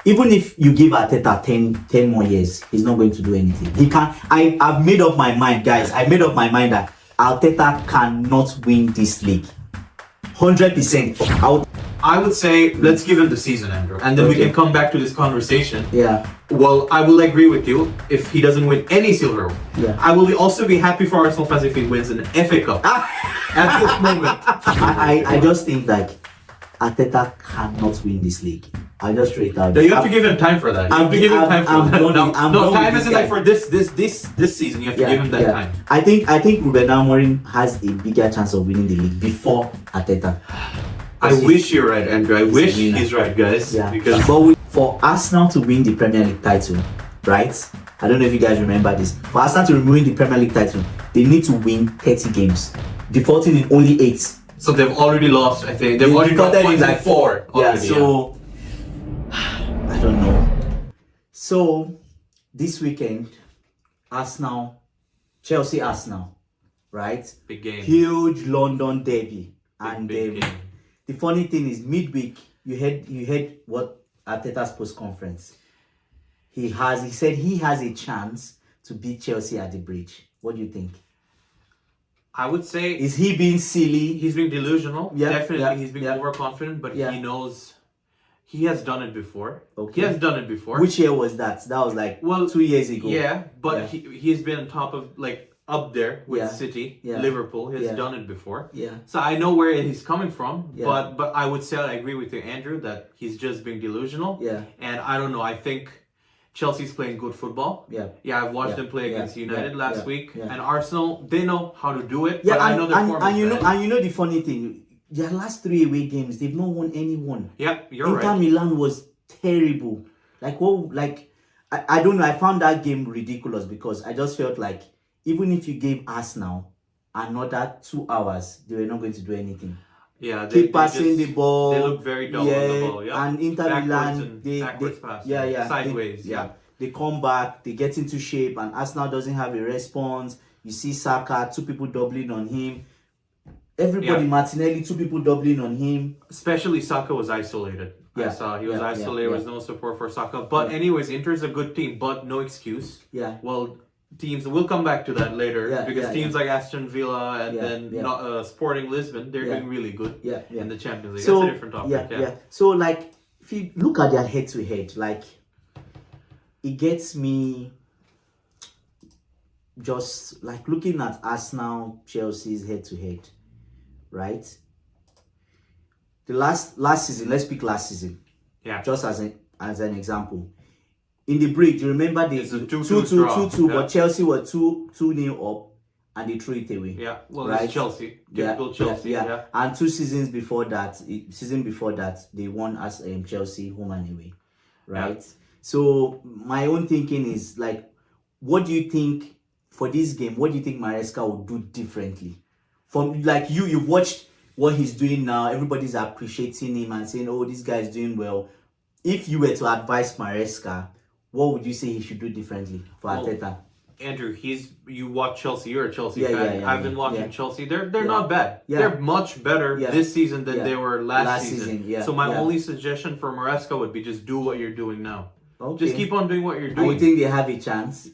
even if you give Arteta 10 more years, he's not going to do anything. He can't. I've made up my mind, guys. I made up my mind that Arteta cannot win this league. 100%. I would say let's give him the season, Andrew, and then we can come back to this conversation. Yeah. Well, I will agree with you if he doesn't win any silverware. Yeah. I will also be happy for Arsenal fans if he wins an FA Cup. At this moment, I just think like Arteta cannot win this league. I just straight out. No, you have to give him time for that. You have to give him time for that. No, time isn't like for this season. You have to give him that time. I think Ruben Amorim has a bigger chance of winning the league before Arteta. I wish you're right, Andrew. I wish he's right, guys. Yeah. Because for Arsenal to win the Premier League title, right? I don't know if you guys remember this. For Arsenal to win the Premier League title, they need to win 30 games, defaulting in only 8. So they've already lost. I think they've already got points like 4. Already, so I don't know. So this weekend, Chelsea, Arsenal, right? Big game. Huge London derby, Big game. The funny thing is, midweek you heard what Arteta's post conference. He said he has a chance to beat Chelsea at the bridge. What do you think? I would say, is he being silly? He's being delusional. Yeah, definitely, he's being overconfident. But he knows he has done it before. Okay. He has done it before. Which year was that? That was like 2 years ago. Yeah, but he's been on top of up there with City, Liverpool. He's done it before. Yeah. So I know where he's coming from. Yeah. But I would say I agree with you, Andrew, that he's just being delusional. Yeah. And I don't know. I think Chelsea's playing good football. Yeah. Yeah, I've watched them play against United last week. Yeah. And Arsenal, they know how to do it. Yeah, but I know their form is bad. And you know the funny thing, their last 3 away games, they've not won any one. Yeah, you're right. Inter Milan was terrible. I don't know. I found that game ridiculous because I just felt like even if you gave Arsenal another 2 hours, they were not going to do anything. Yeah, keep passing the ball. They look very dull on the ball. Yeah, and Inter Milan, backwards pass. Sideways. They come back, they get into shape, and Arsenal doesn't have a response. You see Saka, 2 people doubling on him. Everybody, Martinelli, 2 people doubling on him. Especially Saka was isolated. I saw he was isolated. There was no support for Saka. But anyways, Inter's a good team, but no excuse. Yeah. Well, teams, we'll come back to that later because teams like Aston Villa and then Sporting Lisbon, they're doing really good in the Champions League. So, that's a different topic. So like, if you look at their head-to-head, like, it gets me just like looking at Arsenal, Chelsea's head-to-head, right? The last season, let's pick last season. Yeah. Just as an example. In the break, do you remember the 2-2, but Chelsea were 2-0 up and they threw it away. Yeah, well, it's Chelsea. Typical Chelsea. Yeah. And 2 seasons before that, they won as Chelsea home and away. Right? Yeah. So my own thinking is like, what do you think for this game? What do you think Maresca will do differently? From like you've watched what he's doing now. Everybody's appreciating him and saying, "Oh, this guy is doing well." If you were to advise Maresca, what would you say he should do differently for Arteta? Andrew, you watch Chelsea. You're a Chelsea fan. I've been watching Chelsea. They're not bad. Yeah. They're much better this season than they were last season. So my only suggestion for Maresca would be just do what you're doing now. Okay. Just keep on doing what you're doing. I think they have a chance.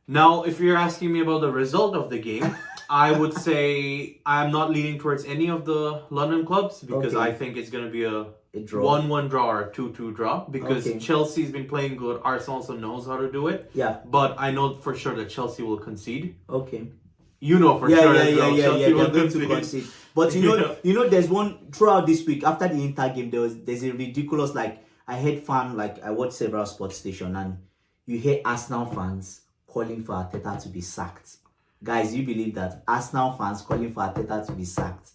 Now, if you're asking me about the result of the game, I would say I'm not leaning towards any of the London clubs because I think it's going to be a 1-1 draw or a 2-2 draw because Chelsea's been playing good. Arsenal also knows how to do it. Yeah. But I know for sure that Chelsea will concede. Okay. You know for sure that Chelsea will concede. But you know, there's one throughout this week after the Inter game. There's a ridiculous I heard I watched several sports stations and you hear Arsenal fans calling for Arteta to be sacked. Guys, you believe that? Arsenal fans calling for Arteta to be sacked.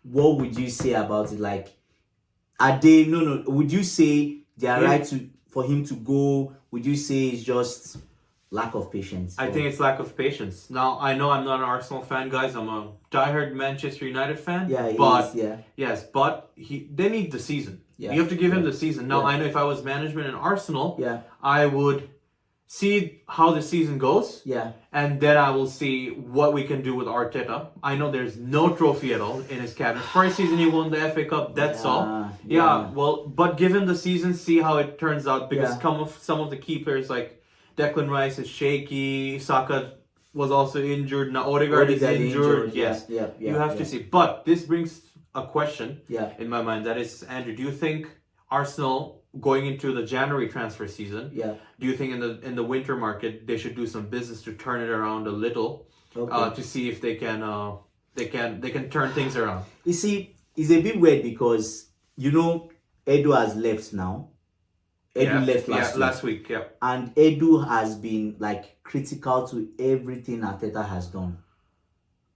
What would you say about it? Like, are they would you say they are right for him to go? Would you say it's just lack of patience? I think it's lack of patience. Now, I know I'm not an Arsenal fan, guys. I'm a diehard Manchester United fan. Yes, but they need the season. You have to give him the season. Now, I know if I was management in Arsenal, I would see how the season goes. Yeah. And then I will see what we can do with Arteta. I know there's no trophy at all in his cabinet. First season he won the FA Cup, that's all. Yeah, well, but given the season, see how it turns out. Because some of the key players like Declan Rice is shaky, Saka was also injured, now Odegaard is injured. Yes, you have to see. But this brings a question in my mind. That is, Andrew, do you think Arsenal going into the January transfer season, do you think in the winter market they should do some business to turn it around a little, to see if they can turn things around? You see, it's a bit weird because Edu has left now. Edu left last week. And Edu has been like critical to everything Arteta has done.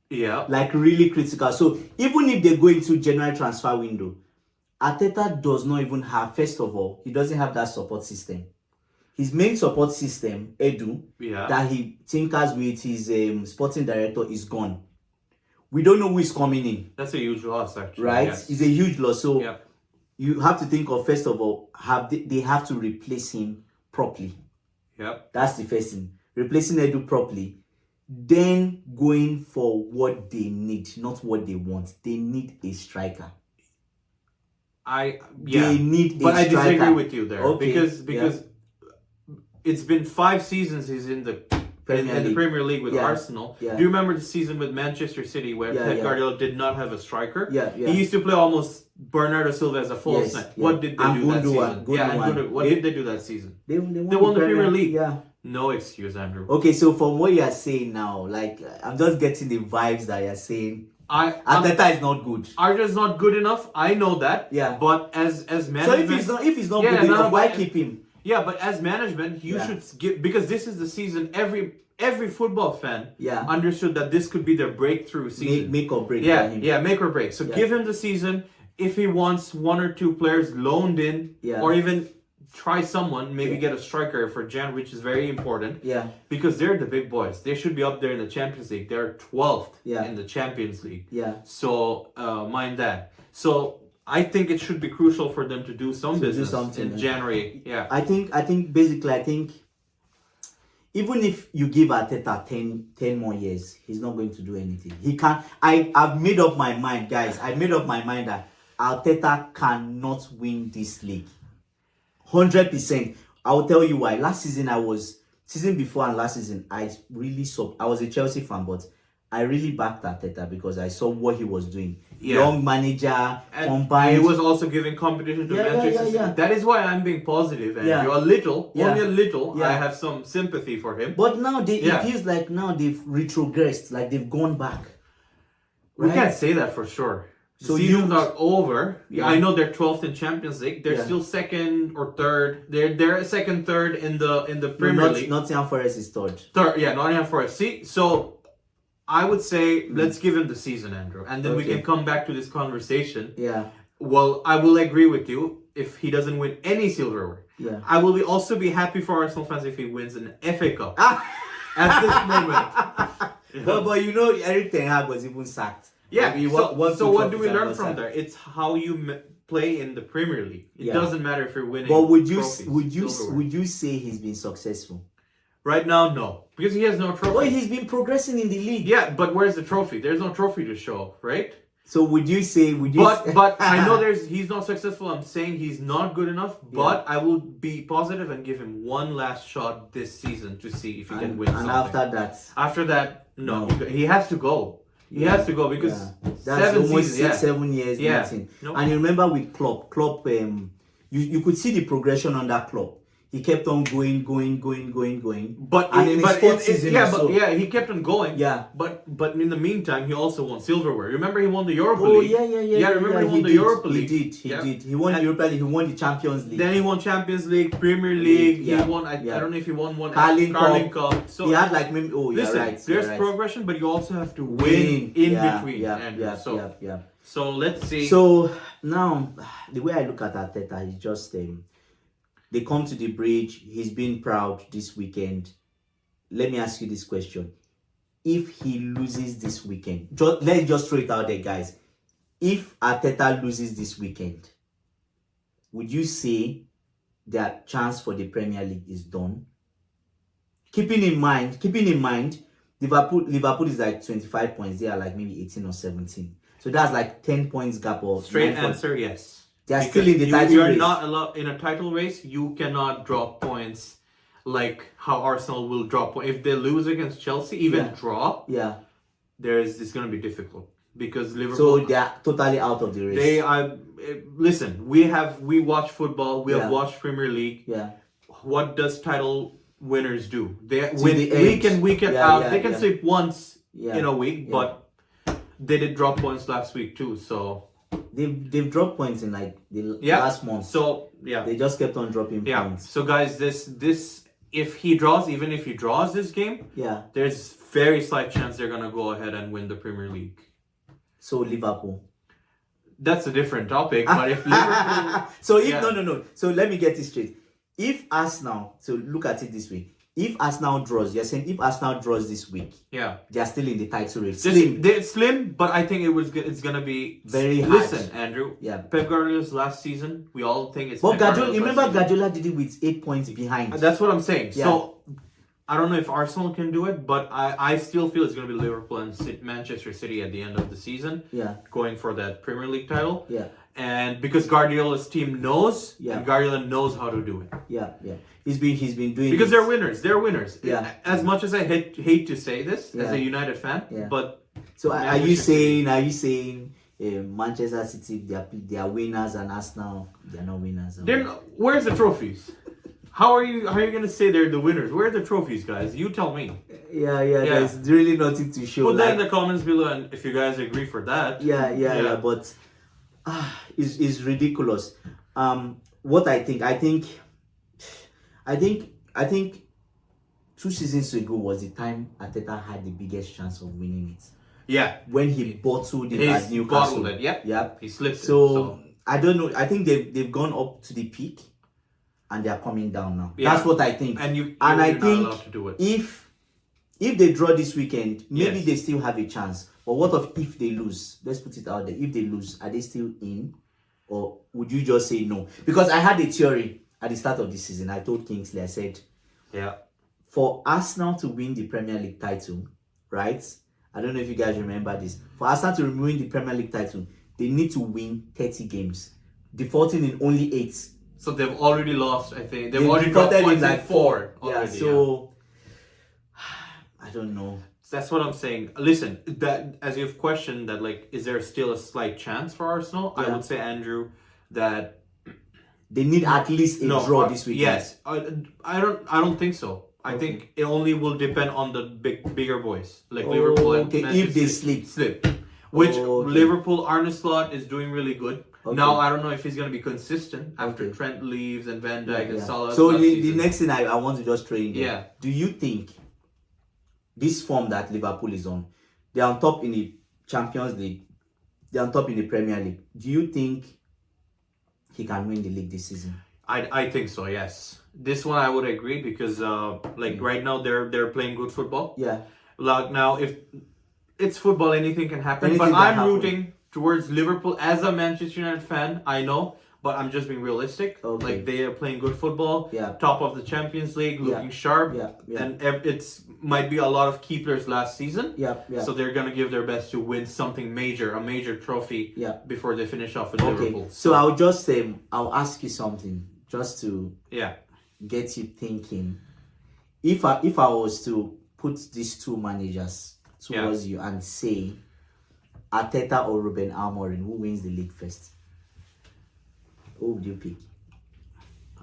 Yeah. Like really critical. So even if they go into January transfer window, Arteta does not even have, first of all, he doesn't have that support system. His main support system, Edu, that he tinkers with, his sporting director, is gone. We don't know who is coming in. That's a huge loss, actually. Right? Yes. It's a huge loss. So you have to think of, first of all, they have to replace him properly. Yep. That's the first thing. Replacing Edu properly. Then going for what they need, not what they want. They need a striker. They need but a striker. I disagree with you there because it's been 5 seasons he's in the Premier League with Arsenal. Do you remember the season with Manchester City where Pep Guardiola did not have a striker? He used to play almost Bernardo Silva as a false nine. What did they do that season? What did they do that season? They won the Premier League. Yeah. No excuse, Andrew. Okay, so from what you are saying now, like I'm just getting the vibes that you're saying. Arteta is not good. Arteta is not good enough. I know that. Yeah. But as management, so if he's not good enough, why keep him? Yeah, but as management, you should give, because this is the season. Every football fan understood that this could be their breakthrough season. Make or break. Make or break. So give him the season. If he wants 1 or 2 players loaned in, or even try someone, maybe get a striker for Jan, which is very important. Yeah. Because they're the big boys. They should be up there in the Champions League. They're 12th in the Champions League. Yeah. So mind that. So I think it should be crucial for them to do some business in January. Yeah. I think basically even if you give Arteta 10 more years, he's not going to do anything. He can't. I've made up my mind, guys. I made up my mind that Arteta cannot win this league. 100%. I will tell you why. Season before and last season, I was a Chelsea fan, but I really backed Arteta because I saw what he was doing. Young manager, combined. He was also giving competition to Manchester City. That is why I'm being positive. And you're only a little. I have some sympathy for him. But now it feels like now they've retrogressed, like they've gone back. Right? We can't say that for sure. So seasons are over. I know they're 12th in Champions League. They're still second or third. They're second, third in the Premier League. Nottingham Forest is third. Nottingham Forest. See, so I would say let's give him the season, Andrew, and then we can come back to this conversation. Yeah. Well, I will agree with you if he doesn't win any silverware. Yeah. I will also be happy for Arsenal fans if he wins an FA Cup. At this moment. But Eric Ten Hag was even sacked. Yeah, so what do we learn from there? It's how you play in the Premier League. It doesn't matter if you're winning. But would you say he's been successful? Right now, no, because he has no trophy. Well, he's been progressing in the league. Yeah, but where's the trophy? There's no trophy to show, right? So would you say? But I know he's not successful. I'm saying he's not good enough. But I will be positive and give him one last shot this season to see if he can win something. And after that, no, he has to go. He has to go because that's almost 7 years. Nothing. And you remember with Klopp, you could see the progression on that Klopp. He kept on going. But in his fourth season, he kept on going. Yeah. But in the meantime, he also won silverware. Remember, he won the Europa League. Yeah. Remember, he won the Europa League. He did. He won the Europa League. He won the Champions League. Then he won Champions League, Premier League. He won. I don't know if he won one Carling Cup. So he had like maybe. There's progression, but you also have to win in between. So let's see. So now the way I look at Arteta is just they come to the bridge. He's been proud this weekend. Let me ask you this question. If he loses this weekend, let's just throw it out there, guys. If Arteta loses this weekend, would you say that chance for the Premier League is done? keeping in mind, Liverpool is like 25 points. They are like maybe 18 or 17. So that's like 10 points gap or straight 9 points. answer, yes. They are Because still in the title you are race. not allowed in a title race. You cannot drop points like how Arsenal will drop points if they lose against Chelsea. Even draw, it's going to be difficult because Liverpool. So they are totally out of the race. They are. Listen, we watch football. We have watched Premier League. Yeah. What does title winners do? They To win the end. week in out. They can yeah. sleep once in a week, but they did drop points last week too. So. They've dropped points in like the last month. So they just kept on dropping points. So guys, this if he draws this game, there's very slight chance they're gonna go ahead and win the Premier League. So Liverpool. That's a different topic, but if Liverpool, so if no. So let me get this straight. If Arsenal, so look at it this way. If Arsenal draws, you're saying if Arsenal draws this week, they are still in the title race. They're slim, but I think it's gonna be very hard. Listen, Andrew. Pep Guardiola's last season, we all think it's. But Guardiola did it with 8 points behind. That's what I'm saying. So I don't know if Arsenal can do it, but I still feel it's gonna be Liverpool and Manchester City at the end of the season. Going for that Premier League title. And because Guardiola's team knows, and Guardiola knows how to do it. He's been doing because they're winners. They're winners. As much as I hate to say this as a United fan, but so are you saying Manchester City they are winners and Arsenal they're not winners? Where's the trophies? How are you gonna say they're the winners? Where are the trophies, guys? You tell me. There's really nothing to show. Put that in the comments below, and if you guys agree for that. But it's ridiculous. What I think 2 seasons ago was the time Arteta had the biggest chance of winning it. When he bottled it at Newcastle. He slipped so I don't know. I think they've gone up to the peak and they are coming down now. That's what I think. And I think allowed to do it. if they draw this weekend, maybe they still have a chance. But what if they lose? Let's put it out there. If they lose, are they still in? Or would you just say no? Because I had a theory at the start of the season. I told Kingsley, I said, for Arsenal to win the Premier League title, right? I don't know if you guys remember this. For Arsenal to win the Premier League title, they need to win 30 games, defaulting in only 8. So they've already lost, I think. They've already dropped points in 4. I don't know. That's what I'm saying. Listen, that as you've questioned that, like, is there still a slight chance for Arsenal? I would say, Andrew, that they need at least a draw this weekend. Yes, I don't think so. I think it only will depend on the bigger boys like Liverpool and Manchester if they slip. Which Liverpool Arne Slot is doing really good. Now I don't know if he's going to be consistent after Trent leaves and Van Dijk and Salah. So the next thing I want to just throw in there. Do you think this form that Liverpool is on, they're on top in the Champions League, they're on top in the Premier League. Do you think he can win the league this season? I think so, yes. This one I would agree because right now they're playing good football. Like now if it's football, anything can happen. But I'm rooting towards Liverpool as a Manchester United fan. I know, but I'm just being realistic. Like they are playing good football. Top of the Champions League, looking sharp. And it's might be a lot of key players last season. So they're gonna give their best to win something major, a major trophy. Before they finish off with Liverpool. So I'll just say I'll ask you something just to get you thinking. If I was to put these two managers towards you and say Arteta or Ruben Amorim, who wins the league first? Who would you pick?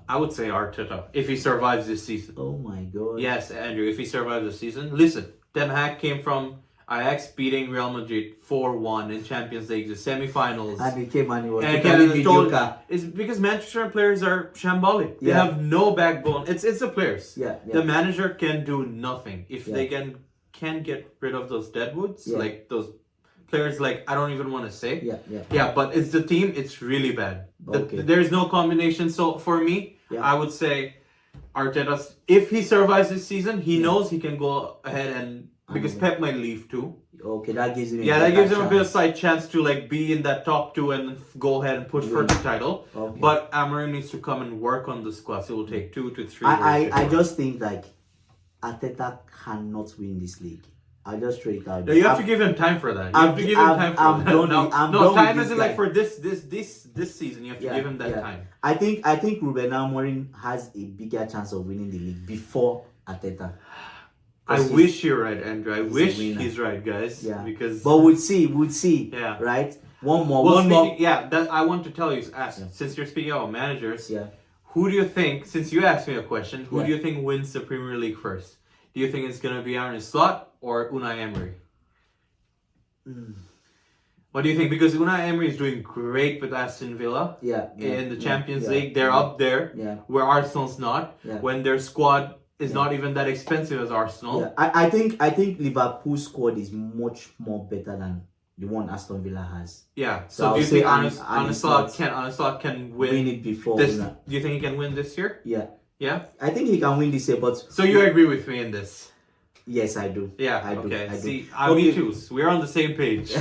I would say Arteta if he survives this season. Oh my god. Yes, Andrew, if he survives the season. Listen, Ten Hag came from Ajax beating Real Madrid 4-1 in Champions League, the semi-finals. And he came and he was mediocre. It's because Manchester players are shambolic. They have no backbone. It's the players. The manager can do nothing. If they can get rid of those deadwoods, like those players, like I don't even want to say. But it's the team. It's really bad. There's no combination. So for me, I would say Arteta. If he survives this season, he knows he can go ahead and. Because Pep might leave too. That gives him a bit of slight chance to like be in that top 2 and go ahead and push for the title. But Amorim needs to come and work on the squad. So it will take 2 to 3 years. I just think like Arteta cannot win this league. I'll just throw it out Yeah, you have to give him time for that. You have to give him time for I'm that. done No, with- I'm no, done with time this isn't guy. like for this season. You have to give him that time. I think Ruben Amorim has a bigger chance of winning the league before Arteta. I wish you're right, Andrew. I he's a wish winner. he's right, guys. Yeah. Because But we'll see. Yeah. Right? One more. Yeah, that I want to tell you, since you're speaking about managers, who do you think, since you asked me a question, who do you think wins the Premier League first? Do you think it's going to be Arne Slot or Unai Emery? What do you think? Because Unai Emery is doing great with Aston Villa in the Champions League. They're up there where Arsenal's not. When their squad is not even that expensive as Arsenal. Yeah. I think Liverpool's squad is much more better than the one Aston Villa has. Yeah. So do you I'll think say Arne Slot can win it before this? Unai. Do you think he can win this year? Yeah. Yeah? I think he can win this year, but So you agree with me in this? yes, I do. Yeah, I do. okay. I do. See, me too. We're on the same page.